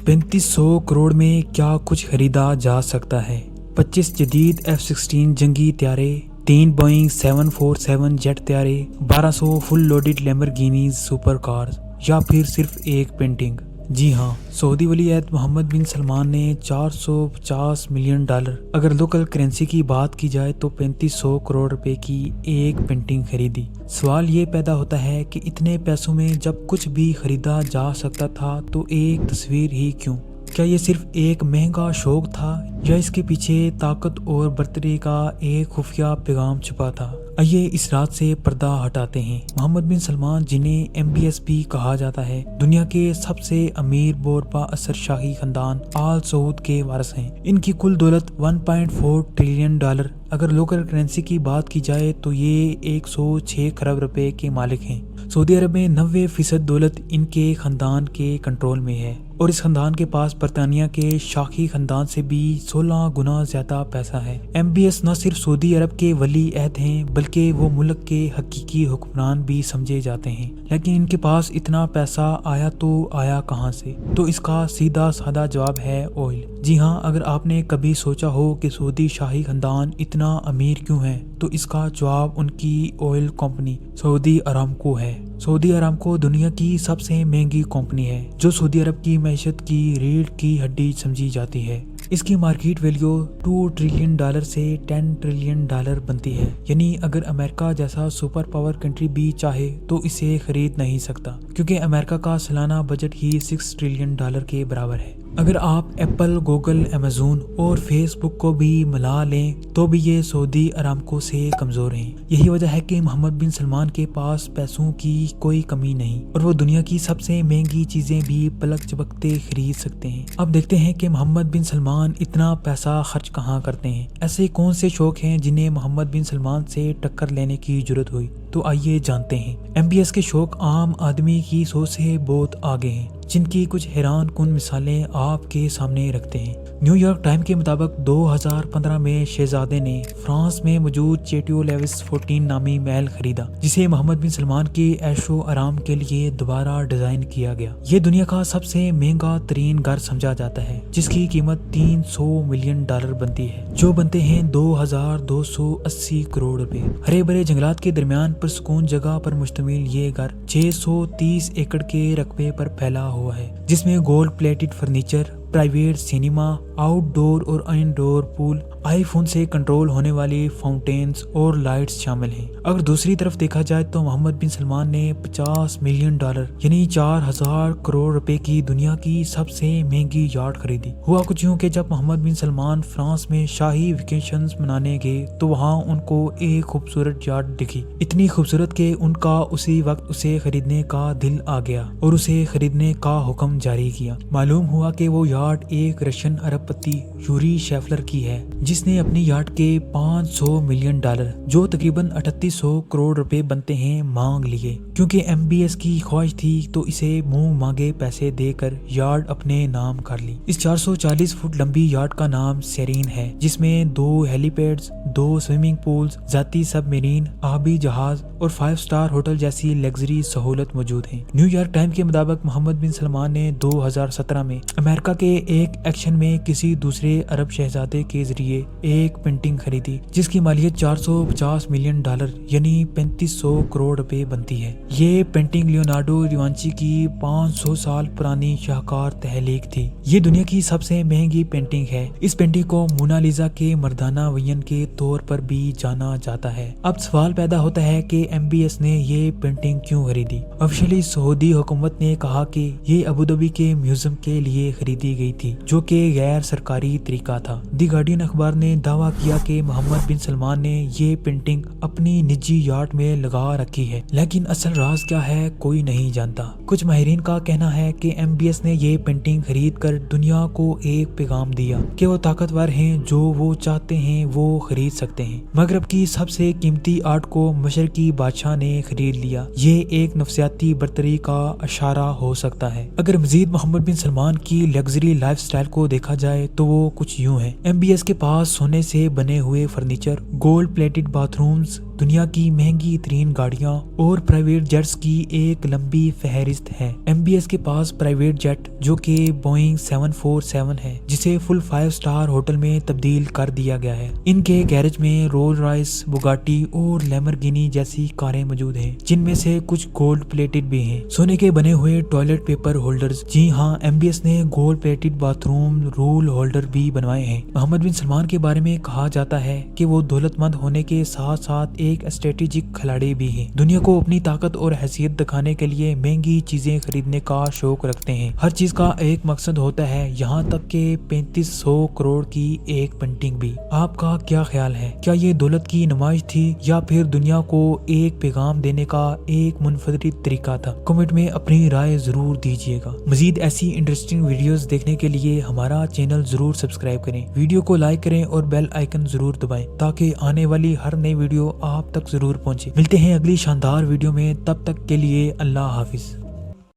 3500 करोड़ में क्या कुछ खरीदा जा सकता है। 25 जदीद F-16 जंगी त्यारे, 3 बोइंग 747 जेट त्यारे, 1200 full loaded Lamborghini super cars, या फिर सिर्फ एक पेंटिंग। जी हाँ, सऊदी वली अहद मोहम्मद बिन सलमान ने $450 मिलियन, अगर लोकल करेंसी की बात की जाए तो 3500 करोड़ रुपए की एक पेंटिंग खरीदी। सवाल ये पैदा होता है कि इतने पैसों में जब कुछ भी खरीदा जा सकता था तो एक तस्वीर ही क्यों? क्या ये सिर्फ एक महंगा शौक था या इसके पीछे ताकत और बर्तरी का एक खुफिया पैगाम छुपा था? आइए इस रात से पर्दा हटाते हैं। मोहम्मद बिन सलमान, जिन्हें MBS भी कहा जाता है, दुनिया के सबसे अमीर बोरबा असर शाही खानदान आल सऊद के वारिस हैं। इनकी कुल दौलत $1.4 ट्रिलियन, अगर लोकल करेंसी की बात की जाए तो ये 106 खरब रुपए के मालिक हैं। सऊदी अरब में 90% दौलत इनके खानदान के कंट्रोल में है और इस खानदान के पास बरतानिया के शाही खानदान से भी 16 गुना ज्यादा पैसा है। MBS न सिर्फ सऊदी अरब के वली अहद हैं बल्कि वो मुल्क के हकीकी हुक्मरान भी समझे जाते हैं। लेकिन इनके पास इतना पैसा आया तो आया कहाँ से? तो इसका सीधा साधा जवाब है ऑयल। जी हाँ, अगर आपने कभी सोचा हो कि सऊदी शाही खानदान इतना अमीर क्यों है तो इसका जवाब उनकी ऑयल कंपनी सऊदी अरामको है। सऊदी अरामको दुनिया की सबसे महंगी कंपनी है जो सऊदी अरब की मैशत की रीढ़ की हड्डी समझी जाती है। इसकी मार्केट वैल्यू $2 ट्रिलियन से $10 ट्रिलियन बनती है, यानी अगर अमेरिका जैसा सुपर पावर कंट्री भी चाहे तो इसे खरीद नहीं सकता, क्योंकि अमेरिका का सालाना बजट ही $6 ट्रिलियन के बराबर है। अगर आप एप्पल, गूगल, अमेज़न और फेसबुक को भी मिला लें तो भी ये सऊदी अरामको से कमजोर हैं। यही वजह है कि मोहम्मद बिन सलमान के पास पैसों की कोई कमी नहीं और वो दुनिया की सबसे महंगी चीजें भी पलक झपकते खरीद सकते हैं। अब देखते हैं कि मोहम्मद बिन सलमान इतना पैसा खर्च कहाँ करते हैं। ऐसे कौन से शौक हैं जिन्हें मोहम्मद बिन सलमान से टक्कर लेने की जरूरत हुई? तो आइए जानते हैं। MBS के शौक आम आदमी की सोच से बहुत आगे हैं, जिनकी कुछ हैरान कुन मिसालें आपके सामने रखते हैं। न्यूयॉर्क टाइम के मुताबिक 2015 में शहजादे ने फ्रांस में मौजूद चेटियो लेविस 14 नामी महल खरीदा, जिसे मोहम्मद बिन सलमान के ऐशो आराम के लिए दोबारा डिजाइन किया गया। ये दुनिया का सबसे महंगा तरीन घर समझा जाता है, जिसकी कीमत $300 मिलियन बनती है, जो बनते हैं 2280 करोड़ रुपए। हरे भरे जंगलात के दरमियान पुरसुकून जगह पर मुश्तमिल ये घर 630 एकड़ के रकबे पर फैला हुआ है, जिसमें gold plated furniture, private cinema, outdoor और इनडोर पूल, आईफोन से कंट्रोल होने वाली फाउंटेन्स और लाइट्स शामिल हैं। अगर दूसरी तरफ देखा जाए तो मोहम्मद बिन सलमान ने $50 मिलियन यानी 4000 करोड़ रुपए की दुनिया की सबसे महंगी याट खरीदी। हुआ कुछ यूं कि जब मोहम्मद बिन सलमान फ्रांस में शाही वेकेशंस मनाने गए तो वहां उनको एक खूबसूरत याट दिखी, इतनी खूबसूरत कि उनका उसी वक्त उसे खरीदने का दिल आ गया और उसे खरीदने का हुक्म जारी किया। मालूम हुआ कि वो याट एक रशियन अरबपति यूरी शेफलर की है, जिसने अपनी याट के $500 मिलियन, जो तकरीबन 3800 करोड़ रुपए बनते हैं, मांग लिए। क्योंकि MBS की ख्वाहिश थी तो इसे मुंह मांगे पैसे देकर याट अपने नाम कर ली। इस 440 फुट लंबी याट का नाम सेरीन है, जिसमें 2 हेलीपैड्स, 2 स्विमिंग पूल्स, जाती सबमरीन, आबी जहाज और 5 स्टार होटल जैसी लग्जरी सहूलत मौजूद है। न्यूयॉर्क टाइम के मुताबिक मोहम्मद बिन सलमान ने 2017 में अमेरिका के एक एक्शन में किसी दूसरे अरब शहजादे के जरिए एक पेंटिंग खरीदी, जिसकी मालियत $450 मिलियन यानी 3500 करोड़ रुपए बनती है। ये पेंटिंग लियोनार्डो डिवांची की 500 साल पुरानी शाहकार तहलीक थी। ये दुनिया की सबसे महंगी पेंटिंग है। इस पेंटिंग को मोनालिसा के मर्दाना वयन के तौर पर भी जाना जाता है। अब सवाल पैदा होता है कि MBS ने ये पेंटिंग क्यों खरीदी? ऑफिशियली सऊदी हुकूमत ने कहा कि ये अबू धाबी के म्यूजियम के लिए खरीदी गई थी, जो कि गैर सरकारी तरीका था। दी गार्डियन अखबार ने दावा किया कि मोहम्मद बिन सलमान ने ये पेंटिंग अपनी निजी याट में लगा रखी है, लेकिन असल राज क्या है कोई नहीं जानता। कुछ माहिरीन का कहना है कि MBS ने ये पेंटिंग खरीद कर दुनिया को एक पैगाम दिया कि वो ताकतवर हैं, जो वो चाहते हैं वो खरीद सकते हैं। मगरब की सबसे कीमती आर्ट को मशरकी बादशाह ने खरीद लिया। ये एक नफसियाती बर्तरी का इशारा हो सकता है। अगर मजीद मोहम्मद बिन सलमान की लग्जरी लाइफस्टाइल को देखा जाए तो वो कुछ यूं है। MBS के पास सोने से बने हुए फर्नीचर, गोल्ड प्लेटेड बाथरूम्स, دنیا کی مہنگی ترین گاڑیاں اور پرائیویٹ جیٹس کی ایک لمبی فہرست ہے۔ MBS کے پاس پرائیویٹ جیٹ جو کہ بوئنگ 747 ہے، جسے فل 5 سٹار ہوٹل میں تبدیل کر دیا گیا ہے۔ ان کے گیرج میں رولز رائس، بوگاٹی اور لیمبورگینی جیسی کاریں موجود ہیں، جن میں سے کچھ گولڈ پلیٹڈ بھی ہیں۔ سونے کے بنے ہوئے ٹوائلٹ پیپر ہولڈرز، جی ہاں، MBS نے gold plated bath room role holder بھی بنوائے ہیں۔ محمد بن سلمان کے بارے میں کہا جاتا ہے کہ وہ دولت مند ہونے کے ساتھ ساتھ ایک اسٹریٹجک کھلاڑی بھی ہیں۔ دنیا کو اپنی طاقت اور حیثیت دکھانے کے لیے مہنگی چیزیں خریدنے کا شوق رکھتے ہیں۔ ہر چیز کا ایک مقصد ہوتا ہے، یہاں تک کہ 3500 کروڑ کی ایک پینٹنگ بھی۔ آپ کا کیا خیال ہے؟ کیا یہ دولت کی نمائش تھی یا پھر دنیا کو ایک پیغام دینے کا ایک منفرد طریقہ تھا؟ کمنٹ میں اپنی رائے ضرور دیجیے گا۔ مزید ایسی انٹرسٹنگ ویڈیوز دیکھنے کے لیے ہمارا چینل ضرور سبسکرائب کریں، ویڈیو کو لائک کریں اور بیل آئیکن ضرور دبائیں تاکہ آنے والی ہر نئی ویڈیو آپ تک ضرور پہنچے۔ ملتے ہیں اگلی شاندار ویڈیو میں، تب تک کے لیے اللہ حافظ۔